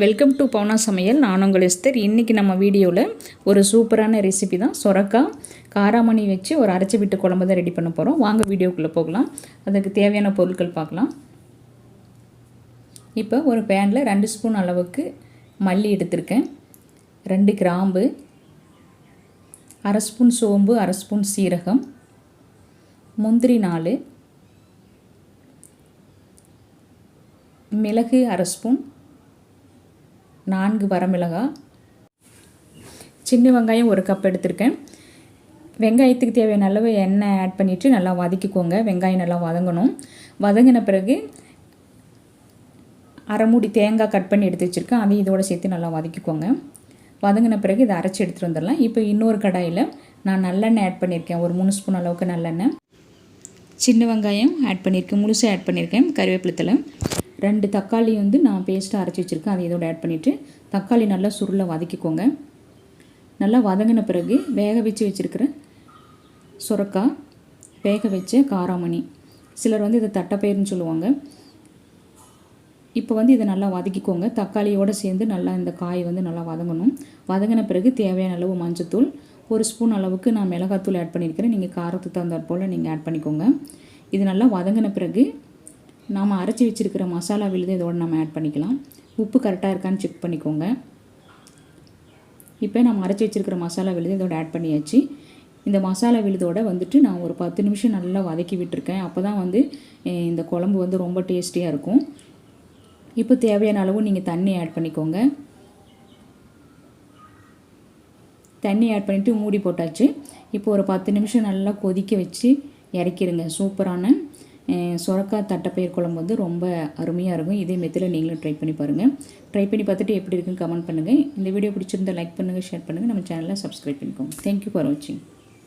Welcome to பவுனா சமையல். நான் உங்கள் எஸ்தர். இன்றைக்கி நம்ம வீடியோவில் ஒரு சூப்பரான ரெசிபி தான். சொரக்காய் காராமணி வச்சு ஒரு அரைச்சி விட்டு குழம்பு தான் ரெடி பண்ண போகிறோம். வாங்க வீடியோக்குள்ளே போகலாம். அதுக்கு தேவையான பொருட்கள் பார்க்கலாம். இப்போ ஒரு பேனில் 2 ஸ்பூன் அளவுக்கு மல்லி எடுத்திருக்கேன், 2 கிராம்பு, அரை ஸ்பூன் சோம்பு, அரை ஸ்பூன் சீரகம், முந்திரி 4, மிளகு அரை ஸ்பூன், 4 வரமிளகாய், சின்ன வெங்காயம் 1 கப் எடுத்திருக்கேன். வெங்காயத்துக்கு தேவையான அளவு எண்ணெய் ஆட் பண்ணிவிட்டு நல்லா வதக்கிக்கோங்க. வெங்காயம் நல்லா வதங்கணும். வதங்கின பிறகு அரை மூடி தேங்காய் கட் பண்ணி எடுத்து வச்சுருக்கேன், அதையும் இதோடு சேர்த்து நல்லா வதக்கிக்கோங்க. வதங்கின பிறகு இதை அரைச்சி எடுத்துகிட்டு வந்துடலாம். இப்போ இன்னொரு கடாயில் நான் நல்லெண்ணெய் ஆட் பண்ணியிருக்கேன், ஒரு 3 ஸ்பூன் அளவுக்கு நல்லெண்ணெய். சின்ன வெங்காயம் ஆட் பண்ணியிருக்கேன், முழுசாக ஆட் பண்ணியிருக்கேன். கருவேப்பிலை, 2 தக்காளி நான் பேஸ்ட்டாக அரைச்சி வச்சுருக்கேன், அதை இதோடு ஆட் பண்ணிவிட்டு தக்காளி நல்லா சுருளை வதக்கிக்கோங்க. நல்லா வதங்கின பிறகு வேக வச்சு வச்சுருக்கிற சுரக்காய், வேக வச்ச காராமணி, சிலர் இதை தட்டைப்பயிறுன்னு சொல்லுவாங்க. இப்போ இதை நல்லா வதக்கிக்கோங்க. தக்காளியோடு சேர்ந்து நல்லா இந்த காய் நல்லா வதங்கணும். வதங்கின பிறகு தேவையான அளவு மஞ்சத்தூள், 1 ஸ்பூன் அளவுக்கு நான் மிளகாத்தூள் ஆட் பண்ணியிருக்கிறேன். நீங்கள் காரத்துக்கு தகுந்தாற் போல் நீங்கள் ஆட் பண்ணிக்கோங்க. இது நல்லா வதங்கின பிறகு நாம் அரைச்சி வச்சுருக்கிற மசாலா விழுது இதோடு நம்ம ஆட் பண்ணிக்கலாம். உப்பு கரெக்டாக இருக்கான்னு செக் பண்ணிக்கோங்க. இப்போ நம்ம அரைச்சி வச்சுருக்கிற மசாலா விழுது இதோடு ஆட் பண்ணியாச்சு. இந்த மசாலா விழுதோடு நான் ஒரு 10 நிமிஷம் நல்லா வதக்கி விட்டுருக்கேன். அப்போ தான் இந்த குழம்பு ரொம்ப டேஸ்டியாக இருக்கும். இப்போ தேவையான அளவு நீங்கள் தண்ணி ஆட் பண்ணிக்கோங்க. தண்ணி ஆட் பண்ணிவிட்டு மூடி போட்டாச்சு. இப்போ ஒரு 10 நிமிஷம் நல்லா கொதிக்க வச்சு இறக்கிடுங்க. சூப்பரான சொரக்காய் தட்டைப்பயிர் குழம்பு ரொம்ப அருமையாக இருக்கும். இதே மெத்தடில் நீங்களும் ட்ரை பண்ணி பாருங்கள். ட்ரை பண்ணி பார்த்துட்டு எப்படி இருக்குன்னு கமெண்ட் பண்ணுங்கள். இந்த வீடியோ பிடிச்சிருந்தால் லைக் பண்ணுங்கள், ஷேர் பண்ணுங்கள். நம்ம சேனலை சப்ஸ்கிரைப் பண்ணிக்கோங்க. தேங்க்யூ ஃபார் வாட்சிங்.